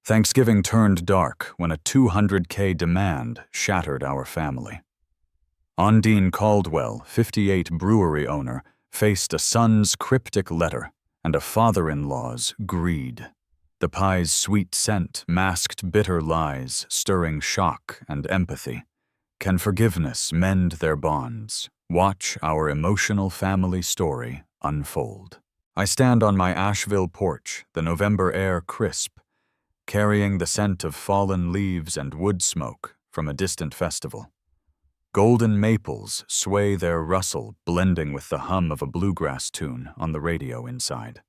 Thanksgiving turned dark when a $200K demand shattered our family. Ondine Caldwell, 58 brewery owner, faced a son's cryptic letter and a father-in-law's greed. The pie's sweet scent masked bitter lies, stirring shock and empathy. Can forgiveness mend their bonds? Watch our emotional family story unfold. I stand on my Asheville porch, the November air crisp, carrying the scent of fallen leaves and wood smoke from a distant festival. Golden maples sway their rustle, blending with the hum of a bluegrass tune on the radio inside.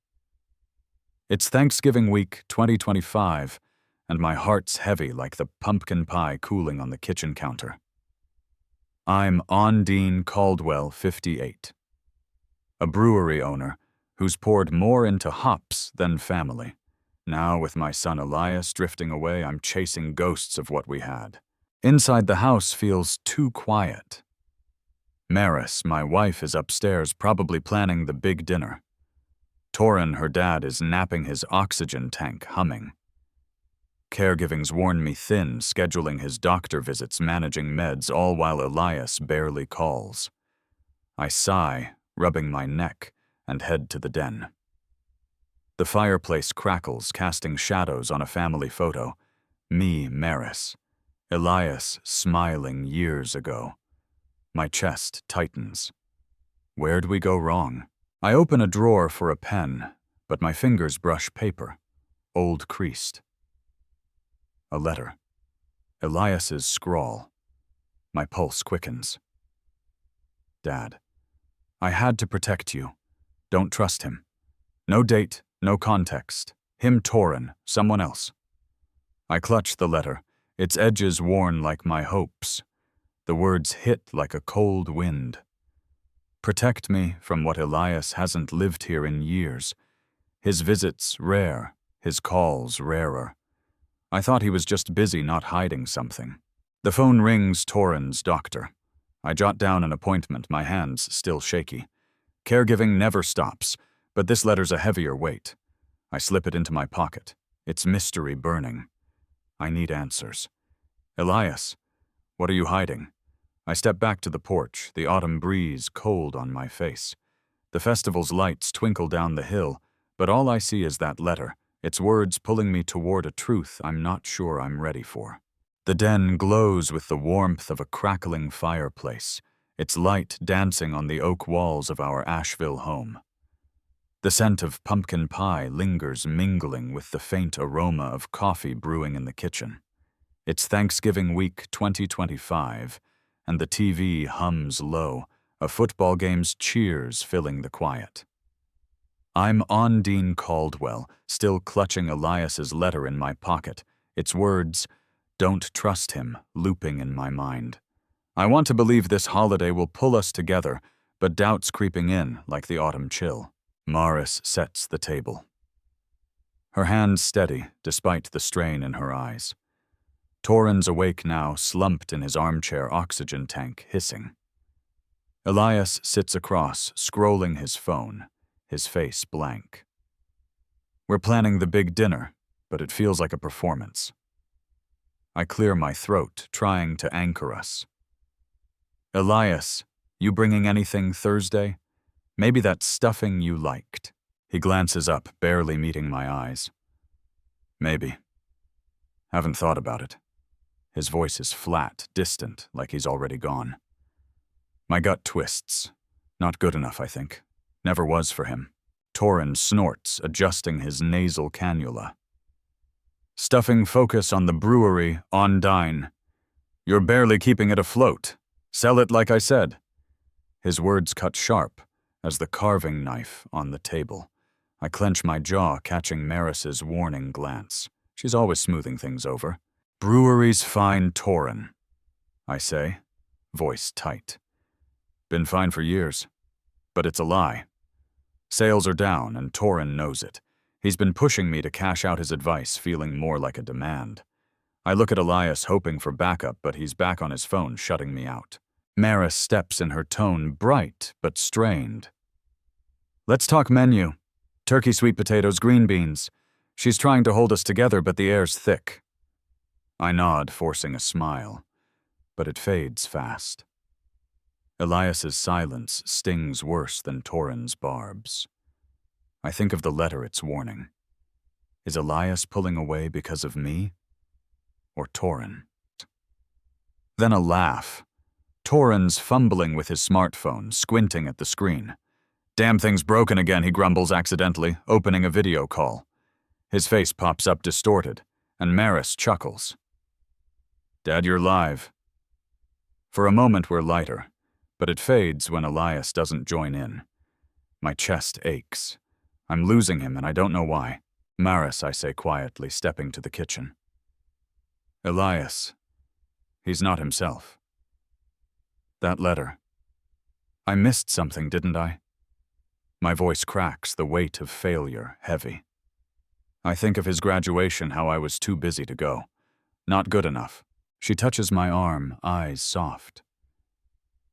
It's Thanksgiving week 2025, and my heart's heavy like the pumpkin pie cooling on the kitchen counter. I'm Ondine Caldwell, 58, a brewery owner who's poured more into hops than family. Now, with my son Elias drifting away, I'm chasing ghosts of what we had. Inside the house feels too quiet. Maris, my wife, is upstairs, probably planning the big dinner. Torin, her dad, is napping his oxygen tank, humming. Caregiving's worn me thin, scheduling his doctor visits, managing meds, all while Elias barely calls. I sigh, rubbing my neck, and head to the den. The fireplace crackles, casting shadows on a family photo. Me, Maris. Elias, smiling years ago. My chest tightens. Where'd we go wrong? I open a drawer for a pen, but my fingers brush paper, old creased. A letter. Elias's scrawl. My pulse quickens. Dad, I had to protect you. Don't trust him. No date, no context. Him Torin, someone else. I clutch the letter, its edges worn like my hopes. The words hit like a cold wind. Protect me from what Elias hasn't lived here in years. His visits rare, his calls rarer. I thought he was just busy, not hiding something. The phone rings. Torin's doctor. I jot down an appointment, my hands still shaky. Caregiving never stops, but this letter's a heavier weight. I slip it into my pocket, its mystery burning. I need answers. Elias, what are you hiding? I step back to the porch, the autumn breeze cold on my face. The festival's lights twinkle down the hill, but all I see is that letter, its words pulling me toward a truth I'm not sure I'm ready for. The den glows with the warmth of a crackling fireplace, its light dancing on the oak walls of our Asheville home. The scent of pumpkin pie lingers, mingling with the faint aroma of coffee brewing in the kitchen. It's Thanksgiving week 2025, and the TV hums low, a football game's cheers filling the quiet. I'm Ondine Caldwell, still clutching Elias's letter in my pocket, its words, "Don't trust him," looping in my mind. I want to believe this holiday will pull us together, but doubt's creeping in like the autumn chill. Maris sets the table. Her hands steady, despite the strain in her eyes. Torin's awake now, slumped in his armchair oxygen tank, hissing. Elias sits across, scrolling his phone, his face blank. We're planning the big dinner, but it feels like a performance. I clear my throat, trying to anchor us. Elias, you bringing anything Thursday? Maybe that stuffing you liked. He glances up, barely meeting my eyes. Maybe. Haven't thought about it. His voice is flat, distant, like he's already gone. My gut twists. Not good enough, I think. Never was for him. Torin snorts, adjusting his nasal cannula. Stuffing focus on the brewery, Ondine. You're barely keeping it afloat. Sell it like I said. His words cut sharp as the carving knife on the table. I clench my jaw, catching Maris's warning glance. She's always smoothing things over. Brewery's fine, Torin, I say, voice tight. Been fine for years, but it's a lie. Sales are down, and Torin knows it. He's been pushing me to cash out his advice, feeling more like a demand. I look at Elias, hoping for backup, but he's back on his phone, shutting me out. Maris steps in, her tone bright but strained. Let's talk menu. Turkey, sweet potatoes, green beans. She's trying to hold us together, but the air's thick. I nod, forcing a smile, but it fades fast. Elias's silence stings worse than Torin's barbs. I think of the letter it's warning. Is Elias pulling away because of me? Or Torin? Then a laugh. Torin's fumbling with his smartphone, squinting at the screen. Damn thing's broken again, he grumbles accidentally, opening a video call. His face pops up distorted, and Maris chuckles. Dad, you're live. For a moment we're lighter, but it fades when Elias doesn't join in. My chest aches. I'm losing him and I don't know why. Maris, I say quietly, stepping to the kitchen. Elias. He's not himself. That letter. I missed something, didn't I? My voice cracks, the weight of failure heavy. I think of his graduation, how I was too busy to go. Not good enough. She touches my arm, eyes soft.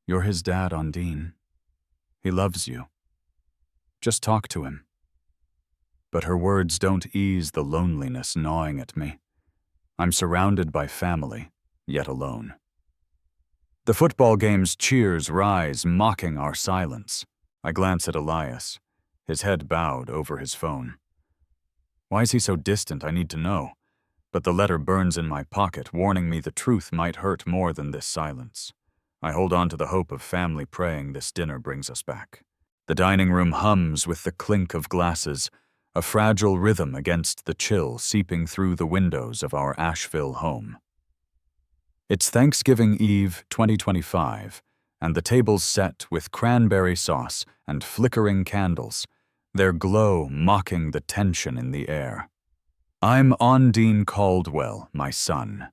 You're his dad, Ondine. He loves you. Just talk to him. But her words don't ease the loneliness gnawing at me. I'm surrounded by family, yet alone. The football game's cheers rise, mocking our silence. I glance at Elias, his head bowed over his phone. Why is he so distant? I need to know. But the letter burns in my pocket, warning me the truth might hurt more than this silence. I hold on to the hope of family praying this dinner brings us back. The dining room hums with the clink of glasses, a fragile rhythm against the chill seeping through the windows of our Asheville home. It's Thanksgiving Eve 2025, and the table's set with cranberry sauce and flickering candles, their glow mocking the tension in the air. I'm Ondine Caldwell, my son.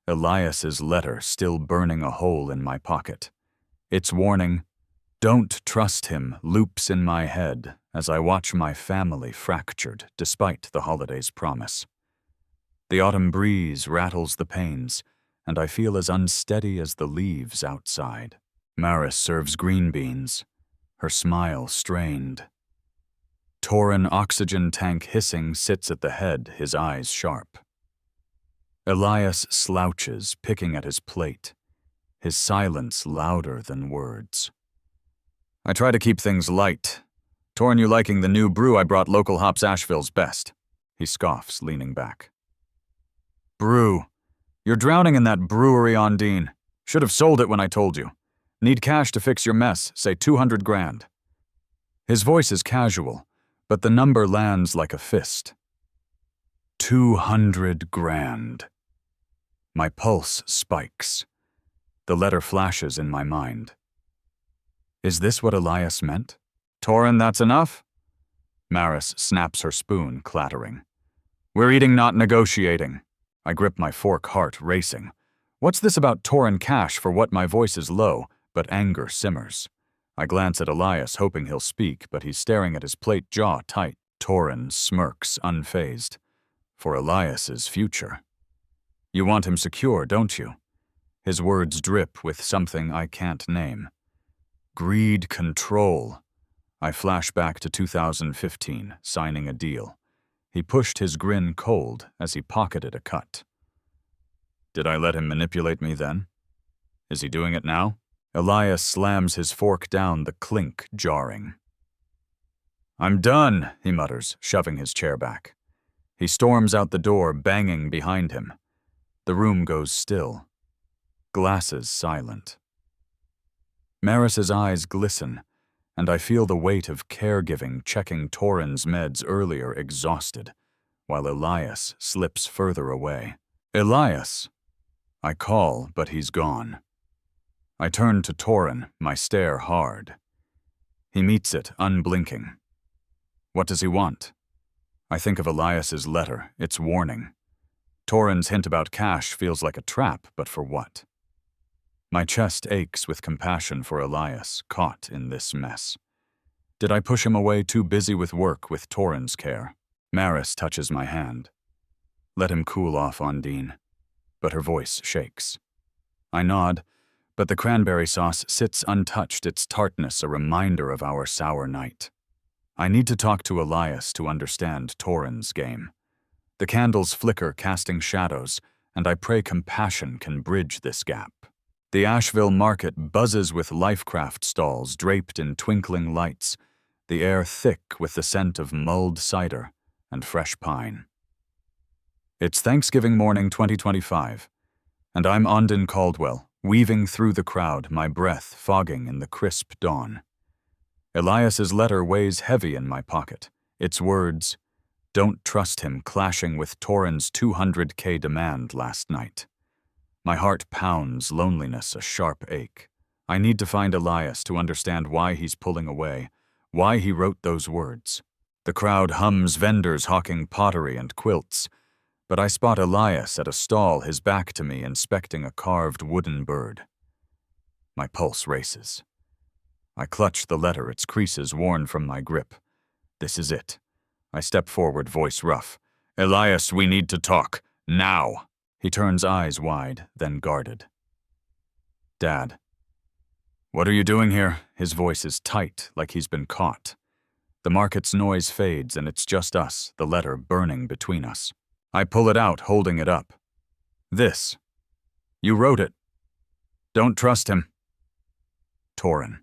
Elias's letter still burning a hole in my pocket. Its warning, "Don't trust him," loops in my head as I watch my family fractured despite the holiday's promise. The autumn breeze rattles the panes, and I feel as unsteady as the leaves outside. Maris serves green beans, her smile strained. Torin, oxygen tank hissing, sits at the head, his eyes sharp. Elias slouches, picking at his plate, his silence louder than words. I try to keep things light. Torin, you liking the new brew I brought? Local hops, Asheville's best. He scoffs, leaning back. Brew. You're drowning in that brewery, Ondine. Should have sold it when I told you. Need cash to fix your mess, say 200 grand. His voice is casual, but the number lands like a fist. 200 grand. My pulse spikes. The letter flashes in my mind. Is this what Elias meant? Torin, that's enough? Maris snaps her spoon, clattering. We're eating, not negotiating. I grip my fork, heart racing. What's this about Torin cash for what? My voice is low, but anger simmers. I glance at Elias, hoping he'll speak, but he's staring at his plate, jaw tight. Torin smirks, unfazed. For Elias's future. You want him secure, don't you? His words drip with something I can't name. Greed, control. I flash back to 2015, signing a deal. He pushed his grin cold as he pocketed a cut. Did I let him manipulate me then? Is he doing it now? Elias slams his fork down, the clink jarring. I'm done, he mutters, shoving his chair back. He storms out the door, banging behind him. The room goes still. Glasses silent. Maris's eyes glisten, and I feel the weight of caregiving checking Torin's meds earlier exhausted, while Elias slips further away. Elias! I call, but he's gone. I turn to Torin, my stare hard. He meets it, unblinking. What does he want? I think of Elias's letter, its warning. Torin's hint about cash feels like a trap, but for what? My chest aches with compassion for Elias, caught in this mess. Did I push him away, too busy with work, with Torin's care? Maris touches my hand. Let him cool off, Ondine. But her voice shakes. I nod, but the cranberry sauce sits untouched, its tartness a reminder of our sour night. I need to talk to Elias to understand Torin's game. The candles flicker, casting shadows, and I pray compassion can bridge this gap. The Asheville market buzzes with lifecraft stalls draped in twinkling lights, the air thick with the scent of mulled cider and fresh pine. It's Thanksgiving morning 2025, and I'm Ondine Caldwell, weaving through the crowd, my breath fogging in the crisp dawn. Elias's letter weighs heavy in my pocket, its words, "Don't trust him," clashing with Torrin's $200K demand last night. My heart pounds, loneliness a sharp ache. I need to find Elias to understand why he's pulling away, why he wrote those words. The crowd hums, vendors hawking pottery and quilts, but I spot Elias at a stall, his back to me, inspecting a carved wooden bird. My pulse races. I clutch the letter, its creases worn from my grip. This is it. I step forward, voice rough. "Elias, we need to talk. Now." He turns, eyes wide, then guarded. "Dad." "What are you doing here?" His voice is tight, like he's been caught. The market's noise fades, and it's just us, the letter burning between us. I pull it out, holding it up. "This. You wrote it. Don't trust him. Torrin.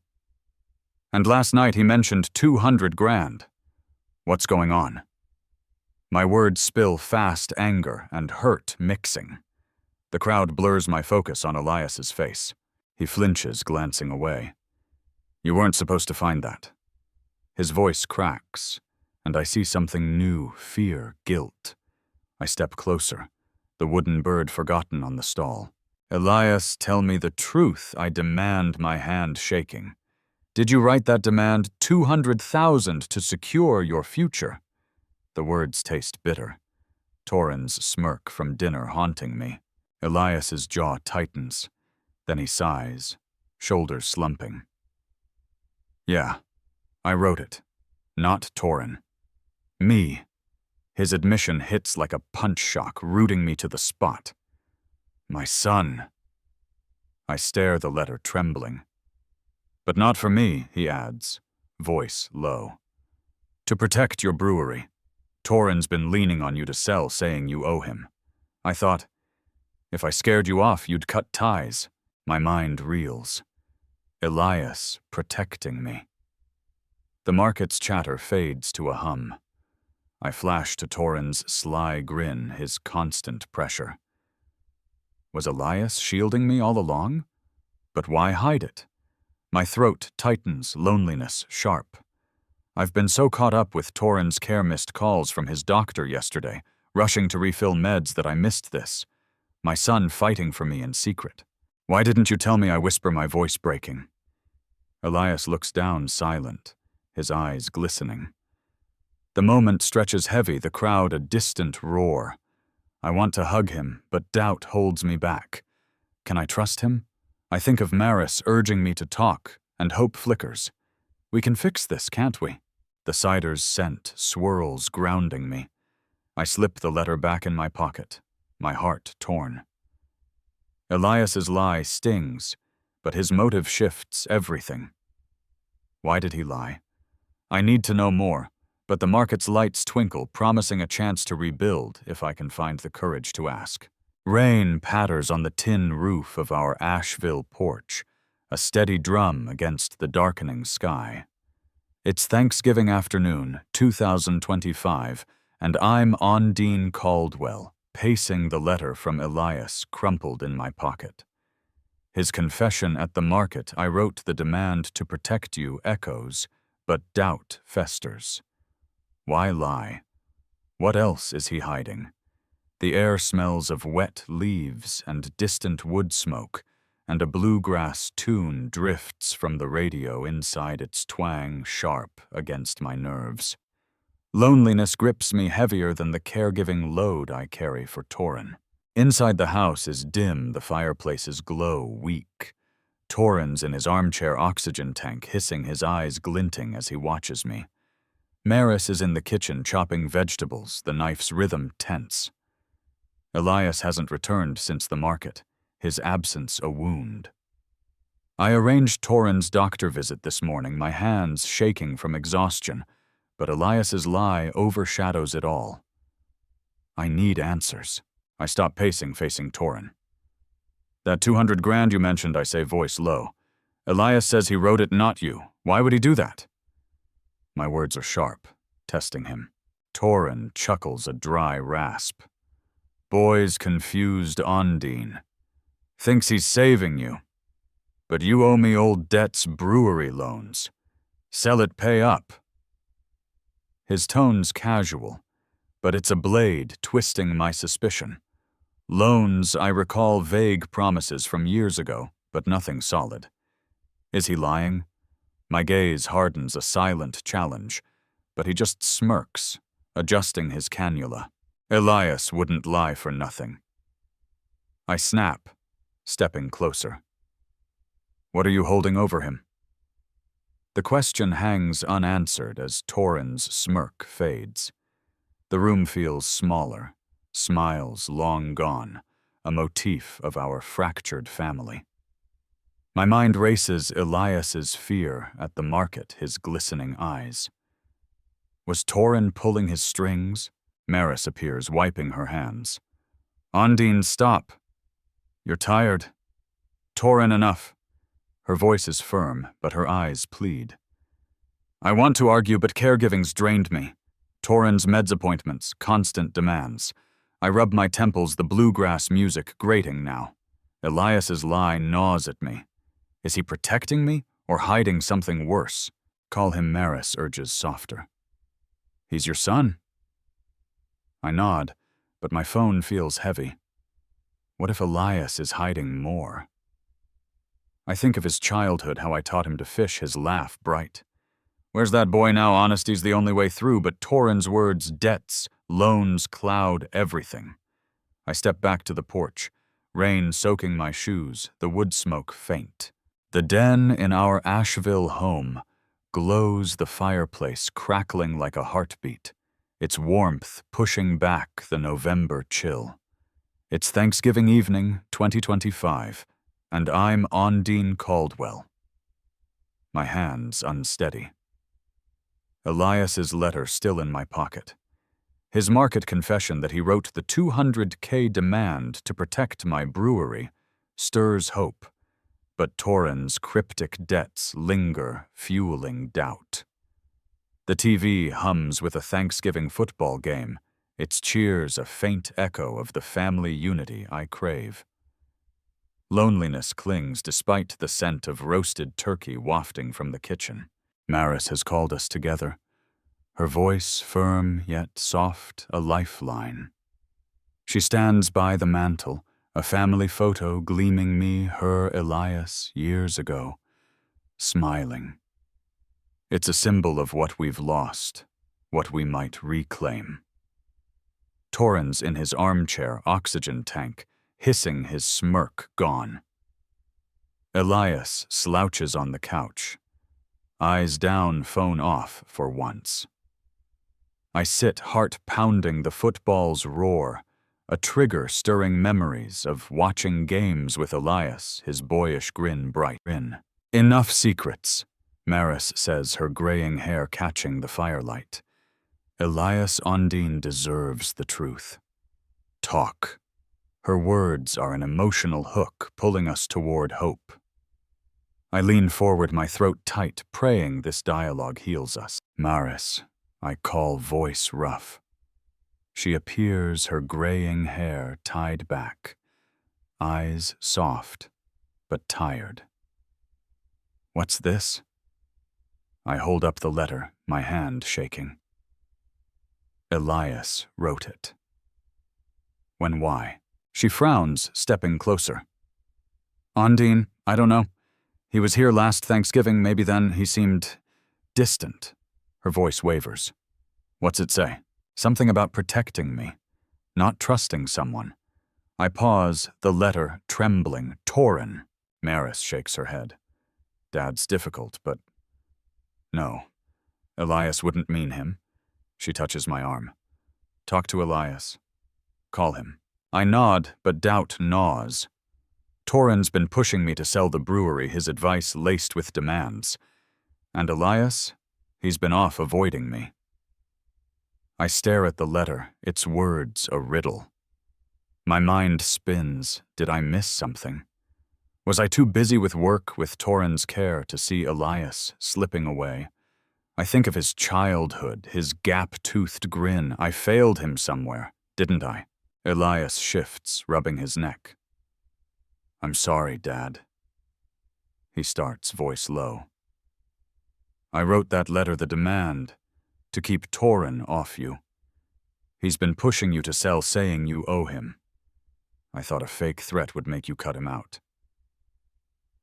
And last night he mentioned 200 grand. What's going on?" My words spill fast, anger and hurt mixing. The crowd blurs my focus on Elias's face. He flinches, glancing away. "You weren't supposed to find that." His voice cracks, and I see something new, fear, guilt. I step closer, the wooden bird forgotten on the stall. "Elias, tell me the truth," I demand, my hand shaking. "Did you write that demand 200,000 to secure your future?" The words taste bitter. Torrin's smirk from dinner haunting me. Elias's jaw tightens. Then he sighs, shoulders slumping. "Yeah, I wrote it. Not Torrin. Me." His admission hits like a punch shock, rooting me to the spot. "My son." I stare the letter, trembling. "But not for me," he adds, voice low. "To protect your brewery. Torrin's been leaning on you to sell, saying you owe him. I thought, if I scared you off, you'd cut ties." My mind reels. Elias protecting me. The market's chatter fades to a hum. I flash to Torrin's sly grin, his constant pressure. Was Elias shielding me all along? But why hide it? My throat tightens, loneliness sharp. I've been so caught up with Torrin's care-missed calls from his doctor yesterday, rushing to refill meds, that I missed this. My son fighting for me in secret. "Why didn't you tell me?" I whisper, my voice breaking. Elias looks down, silent, his eyes glistening. The moment stretches heavy, the crowd a distant roar. I want to hug him, but doubt holds me back. Can I trust him? I think of Maris urging me to talk, and hope flickers. We can fix this, can't we? The cider's scent swirls, grounding me. I slip the letter back in my pocket, my heart torn. Elias's lie stings, but his motive shifts everything. Why did he lie? I need to know more. But the market's lights twinkle, promising a chance to rebuild if I can find the courage to ask. Rain patters on the tin roof of our Asheville porch, a steady drum against the darkening sky. It's Thanksgiving afternoon, 2025, and I'm Ondine Caldwell, pacing the letter from Elias crumpled in my pocket. His confession at the market, "I wrote the demand to protect you," echoes, but doubt festers. Why lie? What else is he hiding? The air smells of wet leaves and distant wood smoke, and a bluegrass tune drifts from the radio, inside its twang sharp against my nerves. Loneliness grips me heavier than the caregiving load I carry for Torrin. Inside the house is dim, the fireplace's glow weak. Torrin's in his armchair oxygen tank, hissing, his eyes glinting as he watches me. Maris is in the kitchen chopping vegetables, the knife's rhythm tense. Elias hasn't returned since the market, his absence a wound. I arranged Torrin's doctor visit this morning, my hands shaking from exhaustion, but Elias's lie overshadows it all. I need answers. I stop pacing, facing Torin. That 200 grand you mentioned, I say, voice low. Elias says he wrote it, not you. Why would he do that? My words are sharp, testing him. Torin chuckles a dry rasp. Boy's confused Ondine. Thinks he's saving you. But you owe me old debt's brewery loans. Sell it, pay up. His tone's casual, but it's a blade twisting my suspicion. Loans, I recall vague promises from years ago, but nothing solid. Is he lying? My gaze hardens a silent challenge, but he just smirks, adjusting his cannula. Elias wouldn't lie for nothing. I snap, stepping closer. What are you holding over him? The question hangs unanswered as Torin's smirk fades. The room feels smaller, smiles long gone, a motif of our fractured family. My mind races Elias's fear at the market, his glistening eyes. Was Torin pulling his strings? Maris appears, wiping her hands. Ondine, stop. You're tired. Torin, enough. Her voice is firm, but her eyes plead. I want to argue, but caregiving's drained me. Torin's meds appointments, constant demands. I rub my temples, the bluegrass music grating now. Elias's lie gnaws at me. Is he protecting me or hiding something worse? Call him, Maris urges softer. He's your son. I nod, but my phone feels heavy. What if Elias is hiding more? I think of his childhood, how I taught him to fish, his laugh bright. Where's that boy now? Honesty's the only way through, but Torin's words, debts, loans cloud everything. I step back to the porch, rain soaking my shoes, the wood smoke faint. The den in our Asheville home glows, the fireplace crackling like a heartbeat, its warmth pushing back the November chill. It's Thanksgiving evening, 2025, and I'm Ondine Caldwell. My hands unsteady. Elias's letter still in my pocket. His market confession that he wrote the 200K demand to protect my brewery stirs hope. But Torin's cryptic debts linger, fueling doubt. The TV hums with a Thanksgiving football game, its cheers a faint echo of the family unity I crave. Loneliness clings despite the scent of roasted turkey wafting from the kitchen. Maris has called us together, her voice firm yet soft, a lifeline. She stands by the mantel, a family photo gleaming me, her Elias, years ago, smiling. It's a symbol of what we've lost, what we might reclaim. Torin's in his armchair, oxygen tank, hissing, his smirk gone. Elias slouches on the couch, eyes down, phone off for once. I sit, heart pounding, the football's roar, a trigger stirring memories of watching games with Elias, his boyish grin bright in. Enough secrets, Maris says, her graying hair catching the firelight. Elias Ondine deserves the truth. Talk. Her words are an emotional hook pulling us toward hope. I lean forward, my throat tight, praying this dialogue heals us. Maris, I call, voice rough. She appears, her graying hair tied back, eyes soft, but tired. What's this? I hold up the letter, my hand shaking. Elias wrote it. When why? She frowns, stepping closer. Ondine, I don't know. He was here last Thanksgiving, maybe then he seemed distant. Her voice wavers. What's it say? Something about protecting me, not trusting someone. I pause, the letter trembling. Torin. Maris shakes her head. Dad's difficult, but... No. Elias wouldn't mean him. She touches my arm. Talk to Elias. Call him. I nod, but doubt gnaws. Torin's been pushing me to sell the brewery, his advice laced with demands. And Elias? He's been off avoiding me. I stare at the letter, its words a riddle. My mind spins. Did I miss something? Was I too busy with work, with Torrin's care, to see Elias slipping away? I think of his childhood, his gap-toothed grin. I failed him somewhere, didn't I? Elias shifts, rubbing his neck. I'm sorry, Dad. He starts, voice low. I wrote that letter the demand, to keep Torrin off you. He's been pushing you to sell, saying you owe him. I thought a fake threat would make you cut him out.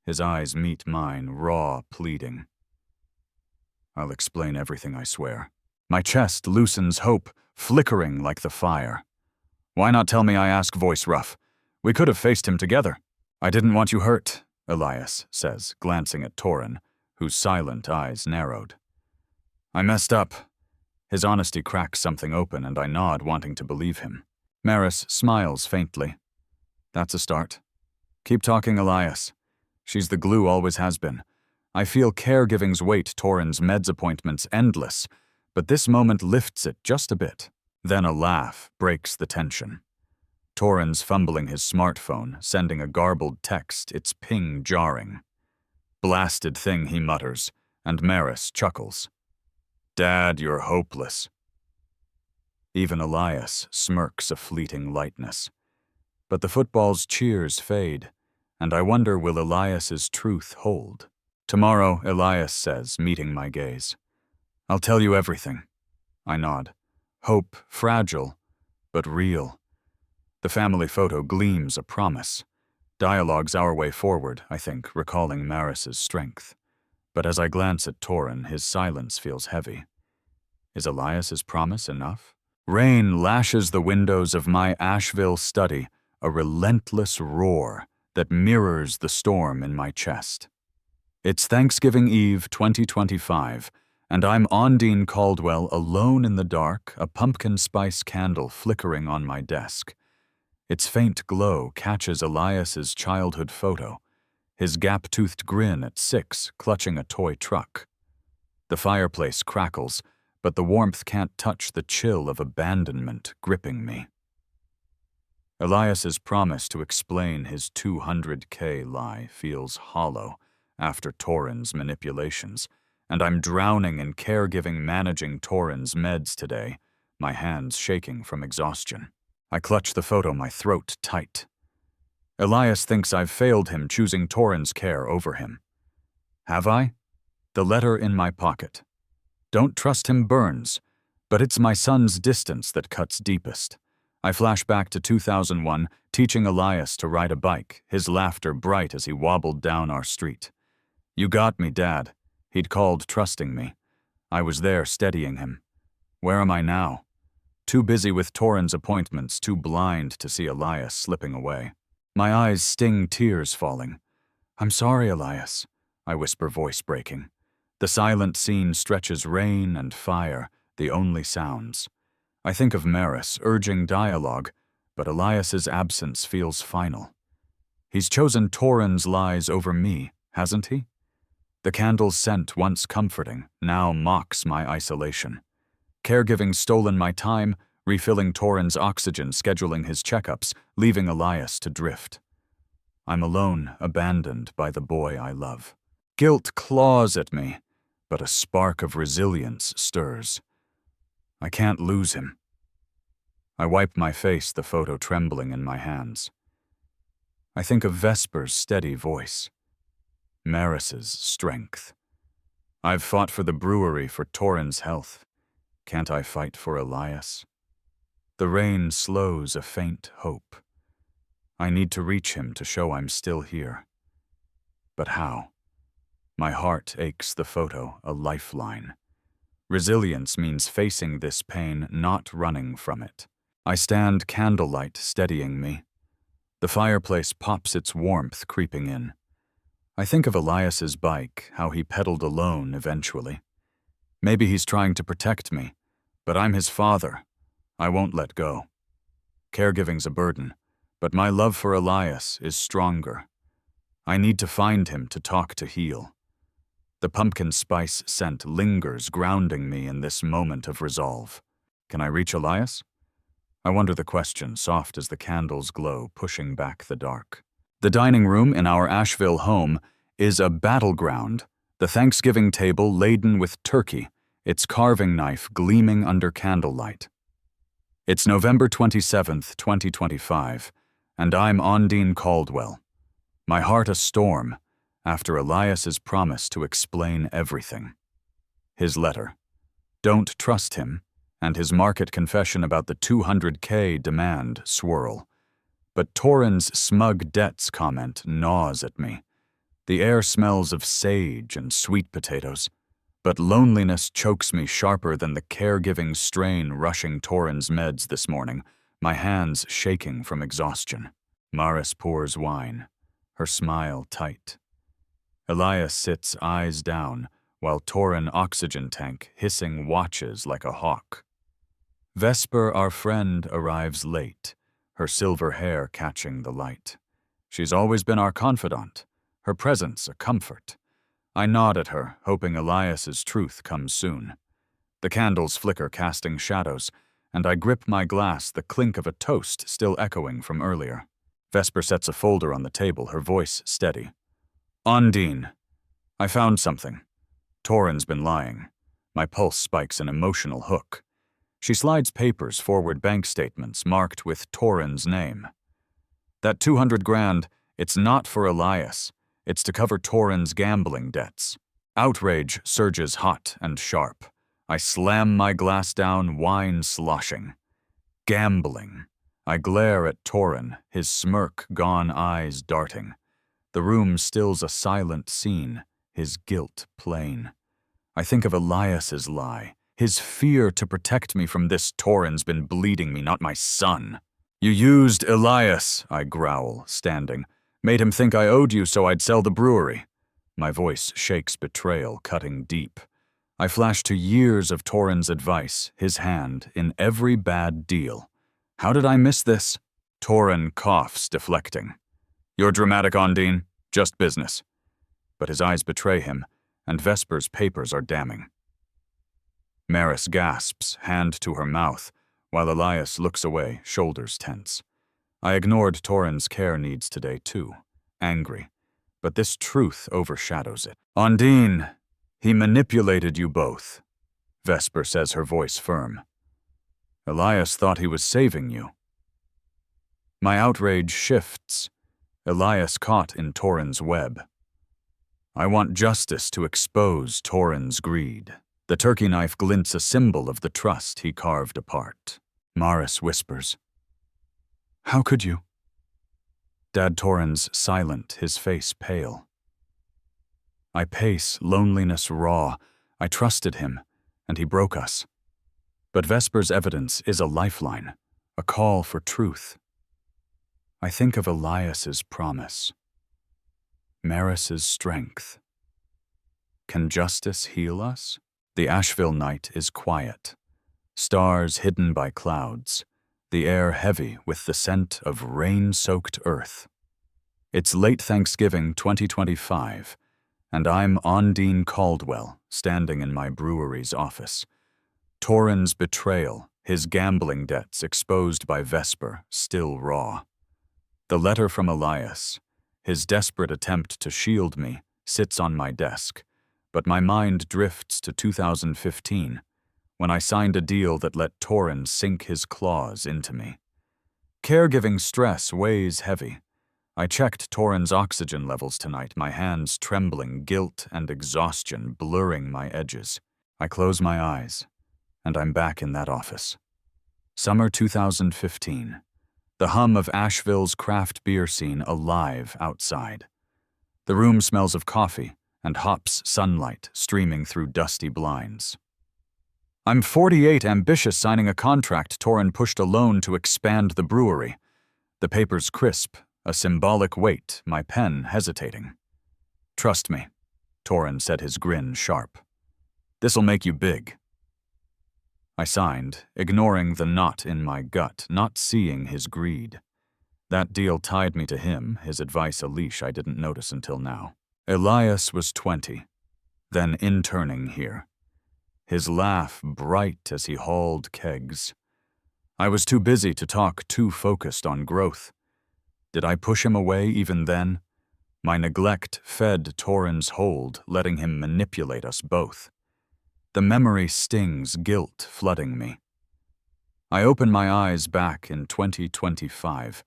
His eyes meet mine, raw, pleading. I'll explain everything, I swear. My chest loosens, hope flickering like the fire. Why not tell me, I ask, voice rough. We could have faced him together. I didn't want you hurt, Elias says, glancing at Torrin, whose silent eyes narrowed. I messed up. His honesty cracks something open, and I nod, wanting to believe him. Maris smiles faintly. That's a start. Keep talking, Elias. She's the glue, always has been. I feel caregiving's weight, Torrin's meds appointments, endless, but this moment lifts it just a bit. Then a laugh breaks the tension. Torrin's fumbling his smartphone, sending a garbled text, its ping jarring. Blasted thing, he mutters, and Maris chuckles. Dad, you're hopeless. Even Elias smirks a fleeting lightness. But the football's cheers fade, and I wonder, will Elias's truth hold? Tomorrow, Elias says, meeting my gaze. I'll tell you everything. I nod. Hope, fragile, but real. The family photo gleams a promise. Dialogue's our way forward, I think, recalling Maris's strength. But as I glance at Torrin, his silence feels heavy. Is Elias's promise enough? Rain lashes the windows of my Asheville study, a relentless roar that mirrors the storm in my chest. It's Thanksgiving Eve 2025, and I'm Ondine Caldwell, alone in the dark, a pumpkin spice candle flickering on my desk. Its faint glow catches Elias's childhood photo, his gap-toothed grin at 6, clutching a toy truck. The fireplace crackles, but the warmth can't touch the chill of abandonment gripping me. Elias's promise to explain his $200K lie feels hollow after Torrin's manipulations, and I'm drowning in caregiving, managing Torrin's meds today, my hands shaking from exhaustion. I clutch the photo, my throat tight. Elias thinks I've failed him, choosing Torrin's care over him. Have I? The letter in my pocket. Don't trust him burns, but it's my son's distance that cuts deepest. I flash back to 2001, teaching Elias to ride a bike, his laughter bright as he wobbled down our street. You got me, Dad. He'd called, trusting me. I was there, steadying him. Where am I now? Too busy with Torrin's appointments, too blind to see Elias slipping away. My eyes sting, tears falling. I'm sorry, Elias, I whisper, voice breaking. The silent scene stretches, rain and fire, the only sounds. I think of Maris, urging dialogue, but Elias's absence feels final. He's chosen Torrin's lies over me, hasn't he? The candle's scent, once comforting, now mocks my isolation. Caregiving's stolen my time, refilling Torrin's oxygen, scheduling his checkups, leaving Elias to drift. I'm alone, abandoned by the boy I love. Guilt claws at me, but a spark of resilience stirs. I can't lose him. I wipe my face, the photo trembling in my hands. I think of Vesper's steady voice, Maris's strength. I've fought for the brewery, for Torrin's health. Can't I fight for Elias? The rain slows a faint hope. I need to reach him to show I'm still here. But how? My heart aches, the photo, a lifeline. Resilience means facing this pain, not running from it. I stand, candlelight steadying me. The fireplace pops, its warmth creeping in. I think of Elias's bike, how he pedaled alone eventually. Maybe he's trying to protect me, but I'm his father. I won't let go. Caregiving's a burden, but my love for Elias is stronger. I need to find him, to talk, to heal. The pumpkin spice scent lingers, grounding me in this moment of resolve. Can I reach Elias? I wonder the question, soft as the candle's glow, pushing back the dark. The dining room in our Asheville home is a battleground, the Thanksgiving table laden with turkey, its carving knife gleaming under candlelight. It's November 27th, 2025, and I'm Ondine Caldwell. My heart a storm after Elias's promise to explain everything. His letter, "Don't trust him," and his market confession about the $200K demand swirl. But Torrin's smug debts comment gnaws at me. The air smells of sage and sweet potatoes, but loneliness chokes me sharper than the caregiving strain rushing Torrin's meds this morning, my hands shaking from exhaustion. Maris pours wine, her smile tight. Elias sits eyes down, while Torrin oxygen tank hissing watches like a hawk. Vesper, our friend, arrives late, her silver hair catching the light. She's always been our confidant, her presence a comfort. I nod at her, hoping Elias's truth comes soon. The candles flicker, casting shadows, and I grip my glass, the clink of a toast still echoing from earlier. Vesper sets a folder on the table, her voice steady. "Ondine, I found something. Torrin's been lying." My pulse spikes an emotional hook. She slides papers forward, bank statements marked with Torrin's name. "That 200 grand, it's not for Elias. It's to cover Torrin's gambling debts." Outrage surges hot and sharp. I slam my glass down, wine sloshing. Gambling. I glare at Torrin, his smirk gone eyes darting. The room stills a silent scene, his guilt plain. I think of Elias's lie, his fear to protect me from this. Torrin's been bleeding me, not my son. "You used Elias," I growl, standing. "Made him think I owed you so I'd sell the brewery." My voice shakes betrayal, cutting deep. I flash to years of Torrin's advice, his hand in every bad deal. How did I miss this? Torrin coughs, deflecting. "You're dramatic, Ondine. Just business." But his eyes betray him, and Vesper's papers are damning. Maris gasps, hand to her mouth, while Elias looks away, shoulders tense. I ignored Torrin's care needs today, too, angry. But this truth overshadows it. "Ondine, he manipulated you both," Vesper says, her voice firm. "Elias thought he was saving you." My outrage shifts. Elias caught in Torrin's web. I want justice to expose Torrin's greed. The turkey knife glints, a symbol of the trust he carved apart. Maris whispers, "How could you?" Dad Torrin's silent, his face pale. I pace, loneliness raw. I trusted him, and he broke us. But Vesper's evidence is a lifeline, a call for truth. I think of Elias's promise, Maris's strength. Can justice heal us? The Asheville night is quiet, stars hidden by clouds, the air heavy with the scent of rain-soaked earth. It's late Thanksgiving 2025, and I'm Ondine Caldwell, standing in my brewery's office. Torrin's betrayal, his gambling debts exposed by Vesper, still raw. The letter from Elias, his desperate attempt to shield me, sits on my desk, but my mind drifts to 2015, when I signed a deal that let Torrin sink his claws into me. Caregiving stress weighs heavy. I checked Torrin's oxygen levels tonight, my hands trembling, guilt and exhaustion blurring my edges. I close my eyes, and I'm back in that office. Summer 2015. The hum of Asheville's craft beer scene alive outside. The room smells of coffee and hops sunlight streaming through dusty blinds. I'm 48, ambitious, signing a contract Torrin pushed a loan to expand the brewery. The paper's crisp, a symbolic weight, my pen hesitating. "Trust me," Torrin said, his grin sharp. "This'll make you big." I signed, ignoring the knot in my gut, not seeing his greed. That deal tied me to him, his advice a leash I didn't notice until now. Elias was 20, then interning here. his laugh bright as he hauled kegs. I was too busy to talk, too focused on growth. Did I push him away even then? My neglect fed Torrin's hold, letting him manipulate us both. The memory stings, guilt flooding me. I open my eyes back in 2025,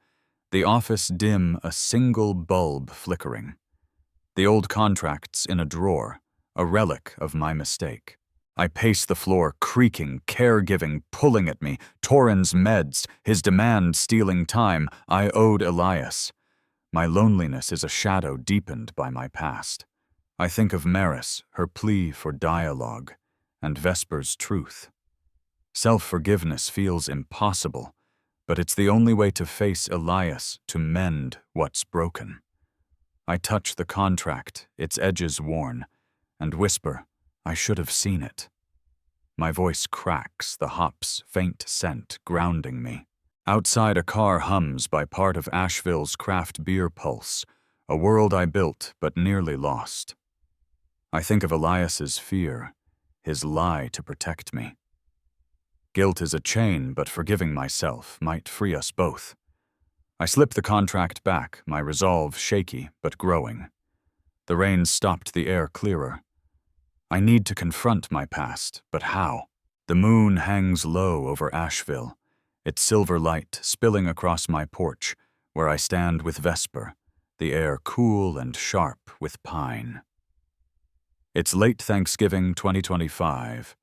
the office dim, a single bulb flickering. The old contracts in a drawer, a relic of my mistake. I pace the floor, creaking, caregiving, pulling at me, Torrin's meds, his demand stealing time. I owed Elias. My loneliness is a shadow deepened by my past. I think of Maris, her plea for dialogue, and Vesper's truth. Self-forgiveness feels impossible, but it's the only way to face Elias, to mend what's broken. I touch the contract, its edges worn, and whisper, I should have seen it. My voice cracks, the hop's faint scent grounding me. Outside, a car hums by part of Asheville's craft beer pulse, a world I built but nearly lost. I think of Elias's fear, his lie to protect me. Guilt is a chain, but forgiving myself might free us both. I slip the contract back, my resolve shaky but growing. The rain stopped the air clearer. I need to confront my past, but how? The moon hangs low over Asheville, its silver light spilling across my porch, where I stand with Vesper, the air cool and sharp with pine. It's late Thanksgiving 2025,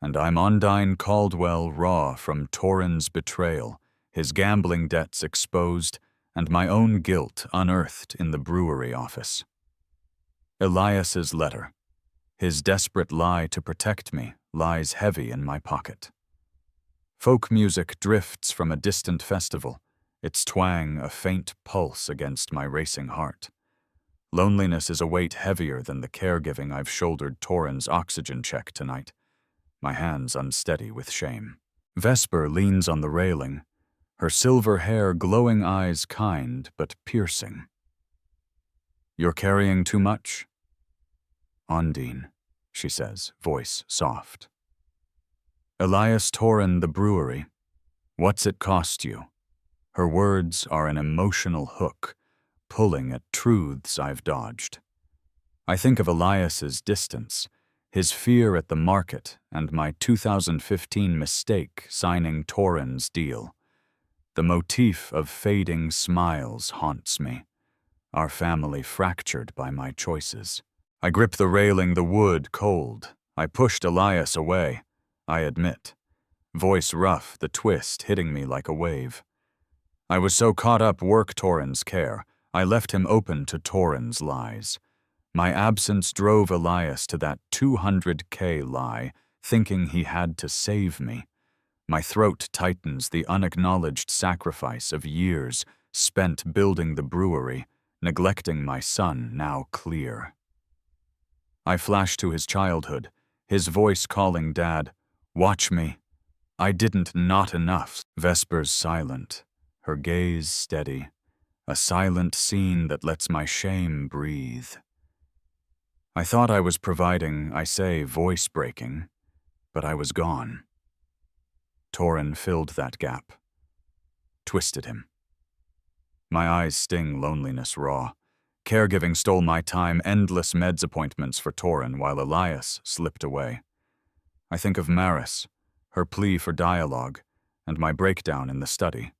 and I'm Ondine Caldwell raw from Torrin's betrayal, his gambling debts exposed, and my own guilt unearthed in the brewery office. Elias's letter, his desperate lie to protect me, lies heavy in my pocket. Folk music drifts from a distant festival, its twang a faint pulse against my racing heart. Loneliness is a weight heavier than the caregiving I've shouldered Torrin's oxygen check tonight, my hands unsteady with shame. Vesper leans on the railing, her silver hair, glowing eyes kind but piercing. You're carrying too much? Ondine, she says, voice soft. Elias Torrin, the brewery. What's it cost you? Her words are an emotional hook, pulling at truths I've dodged. I think of Elias's distance, his fear at the market, and my 2015 mistake signing Torrin's deal. The motif of fading smiles haunts me, our family fractured by my choices. I grip the railing, the wood cold. I pushed Elias away, I admit. Voice rough, the twist hitting me like a wave. I was so caught up work Torrin's care, I left him open to Torrin's lies. My absence drove Elias to that 200K lie, thinking he had to save me. My throat tightens, the unacknowledged sacrifice of years spent building the brewery, neglecting my son now clear. I flash to his childhood, his voice calling Dad, watch me. I didn't, not enough. Vesper's silent, her gaze steady, a silent scene that lets my shame breathe. I thought I was providing, I say, voice breaking, but I was gone. Torrin filled that gap, twisted him. My eyes sting, loneliness raw. Caregiving stole my time, endless meds appointments for Torrin while Elias slipped away. I think of Maris, her plea for dialogue, and my breakdown in the study.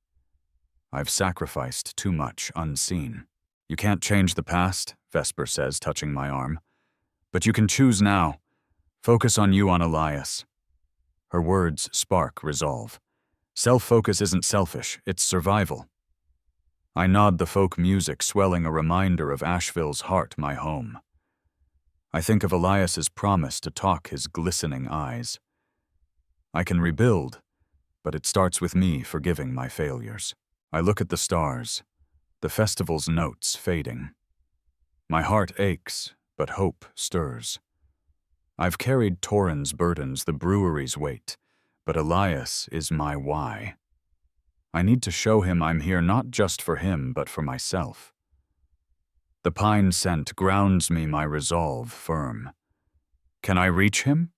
I've sacrificed too much unseen. You can't change the past, Vesper says, touching my arm. But you can choose now. Focus on you, on Elias. Her words spark resolve. Self-focus isn't selfish, it's survival. I nod the folk music, swelling a reminder of Asheville's heart, my home. I think of Elias's promise to talk, his glistening eyes. I can rebuild, but it starts with me forgiving my failures. I look at the stars, the festival's notes fading. My heart aches, but hope stirs. I've carried Torrin's burdens, the brewery's weight, but Elias is my why. I need to show him I'm here not just for him, but for myself. The pine scent grounds me, my resolve firm. Can I reach him?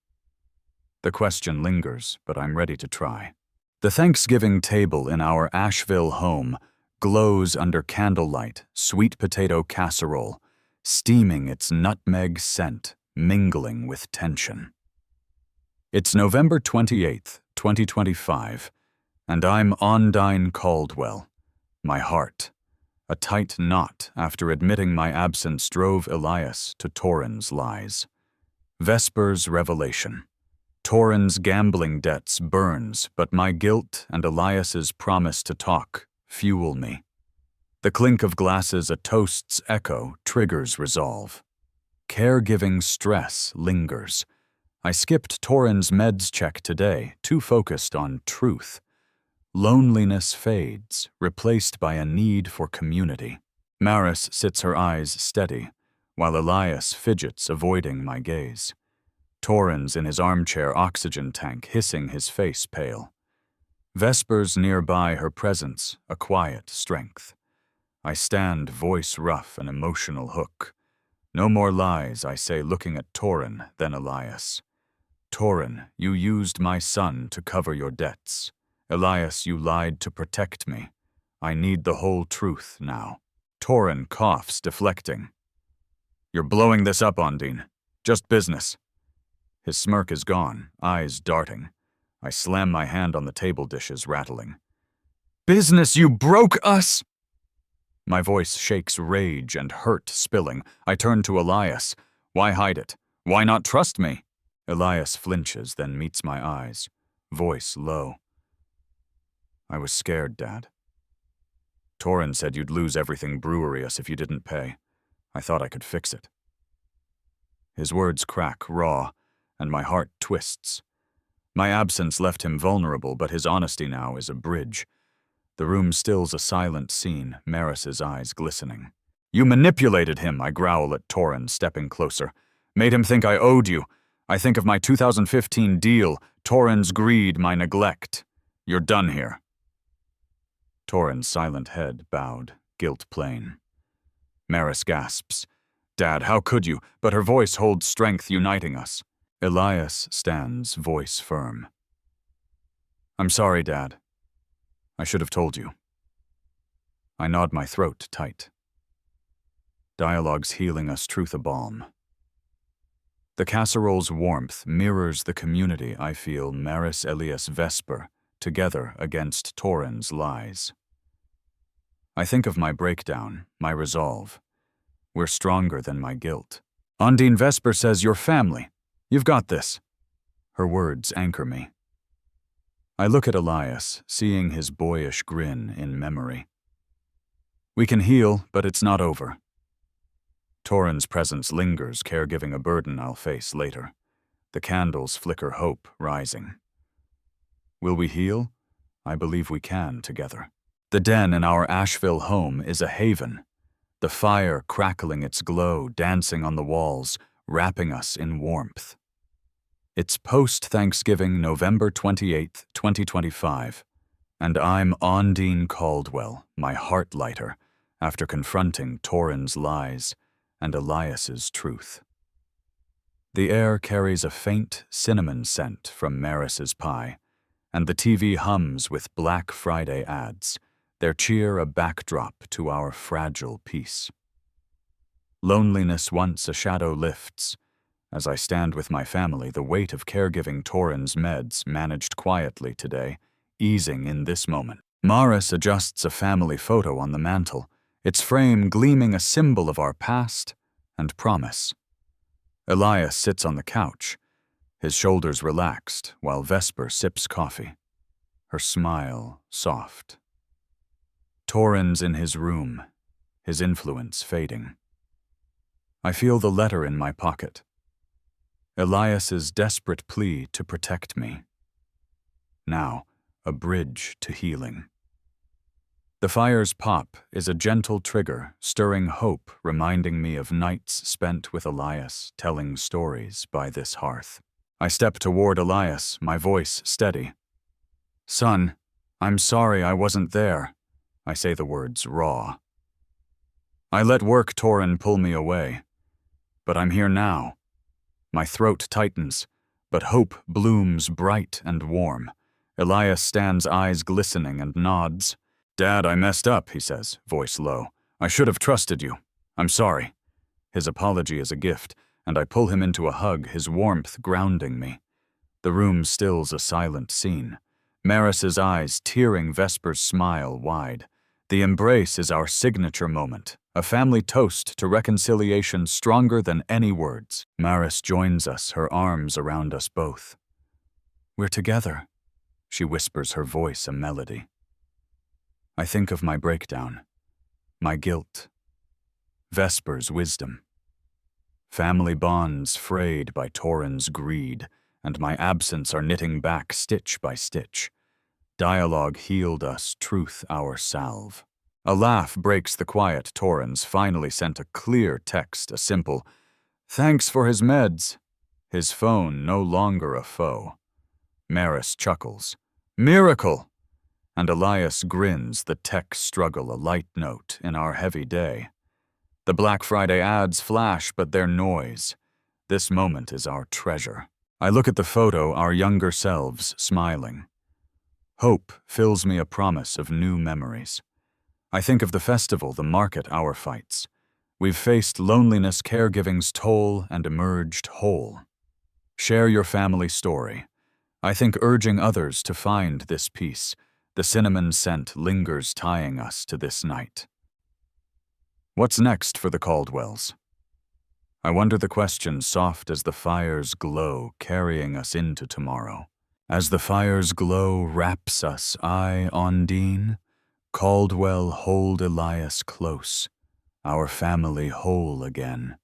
The question lingers, but I'm ready to try. The Thanksgiving table in our Asheville home glows under candlelight, sweet potato casserole, steaming its nutmeg scent, mingling with tension. It's November 28th, 2025, and I'm Ondine Caldwell. My heart, a tight knot after admitting my absence, drove Elias to Torrin's lies. Vesper's revelation. Torrin's gambling debts burns, but my guilt and Elias's promise to talk fuel me. The clink of glasses, a toast's echo, triggers resolve. Caregiving stress lingers. I skipped Torrin's meds check today, too focused on truth. Loneliness fades, replaced by a need for community. Maris sits her eyes steady, while Elias fidgets, avoiding my gaze. Torrin's in his armchair oxygen tank, hissing, his face pale. Vesper's nearby, her presence a quiet strength. I stand, voice rough, an emotional hook. No more lies, I say, looking at Torrin, then Elias. Torrin, you used my son to cover your debts. Elias, you lied to protect me. I need the whole truth now. Torrin coughs, deflecting. You're blowing this up, Ondine. Just business. His smirk is gone, eyes darting. I slam my hand on the table dishes, rattling. Business, you broke us! My voice shakes, rage and hurt spilling. I turn to Elias. Why hide it? Why not trust me? Elias flinches, then meets my eyes, voice low. I was scared, Dad. Torrin said you'd lose everything brewery-us if you didn't pay. I thought I could fix it. His words crack, raw, and my heart twists. My absence left him vulnerable, but his honesty now is a bridge. The room stills, a silent scene, Maris's eyes glistening. You manipulated him, I growl at Torrin, stepping closer. Made him think I owed you. I think of my 2015 deal, Torrin's greed, my neglect. You're done here. Torrin's silent head bowed, guilt plain. Maris gasps. Dad, how could you? But her voice holds strength, uniting us. Elias stands, voice firm. I'm sorry, Dad. I should have told you. I nod, my throat tight. Dialogue's healing us, truth a balm. The casserole's warmth mirrors the community I feel, Maris, Elias, Vesper, together against Torrin's lies. I think of my breakdown, my resolve. We're stronger than my guilt. Ondine, Vesper says you're family. You've got this. Her words anchor me. I look at Elias, seeing his boyish grin in memory. We can heal, but it's not over. Torrin's presence lingers, caregiving a burden I'll face later. The candles flicker, hope rising. Will we heal? I believe we can together. The den in our Asheville home is a haven. The fire crackling its glow, dancing on the walls, wrapping us in warmth. It's post-Thanksgiving, November 28th, 2025, and I'm Ondine Caldwell, my heart lighter, after confronting Torrin's lies and Elias's truth. The air carries a faint cinnamon scent from Maris's pie, and the TV hums with Black Friday ads, their cheer a backdrop to our fragile peace. Loneliness once a shadow lifts. As I stand with my family, the weight of caregiving Torrin's meds managed quietly today, easing in this moment. Maris adjusts a family photo on the mantel, its frame gleaming a symbol of our past and promise. Elias sits on the couch, his shoulders relaxed, while Vesper sips coffee, her smile soft. Torrin's in his room, his influence fading. I feel the letter in my pocket. Elias's desperate plea to protect me. Now, a bridge to healing. The fire's pop is a gentle trigger, stirring hope, reminding me of nights spent with Elias, telling stories by this hearth. I step toward Elias, my voice steady. Son, I'm sorry I wasn't there. I say the words raw. I let work Torrin pull me away, but I'm here now. My throat tightens, But hope blooms bright and warm. Elias stands, eyes glistening, and nods. "Dad, I messed up," he says, voice low. "I should have trusted you. I'm sorry." His apology is a gift, and I pull him into a hug, his warmth grounding me. The room stills a silent scene. Maris's eyes tearing Vesper's smile wide. The embrace is our signature moment, a family toast to reconciliation stronger than any words. Maris joins us, her arms around us both. "We're together," she whispers, her voice a melody. I think of my breakdown, my guilt, Vesper's wisdom. Family bonds frayed by Torin's greed, and my absence are knitting back stitch by stitch. Dialogue healed us, truth our salve. A laugh breaks the quiet. Torrens finally sent a clear text, a simple, "Thanks for his meds." His phone no longer a foe. Maris chuckles, "Miracle!" And Elias grins, the tech struggle a light note in our heavy day. The Black Friday ads flash, but they're noise. This moment is our treasure. I look at the photo, our younger selves smiling. Hope fills me a promise of new memories. I think of the festival, the market, our fights. We've faced loneliness, caregiving's toll, and emerged whole. Share your family story. I think urging others to find this peace. The cinnamon scent lingers, tying us to this night. What's next for the Caldwells? I wonder the question, soft as the fire's glow, carrying us into tomorrow. As the fire's glow wraps us, I, Ondine, Caldwell, hold Elias close, our family whole again.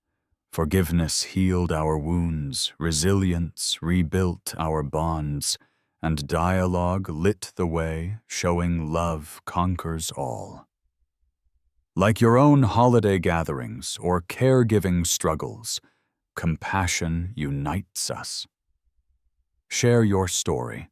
Forgiveness healed our wounds, resilience rebuilt our bonds, and dialogue lit the way, showing love conquers all. Like your own holiday gatherings or caregiving struggles, compassion unites us. Share your story.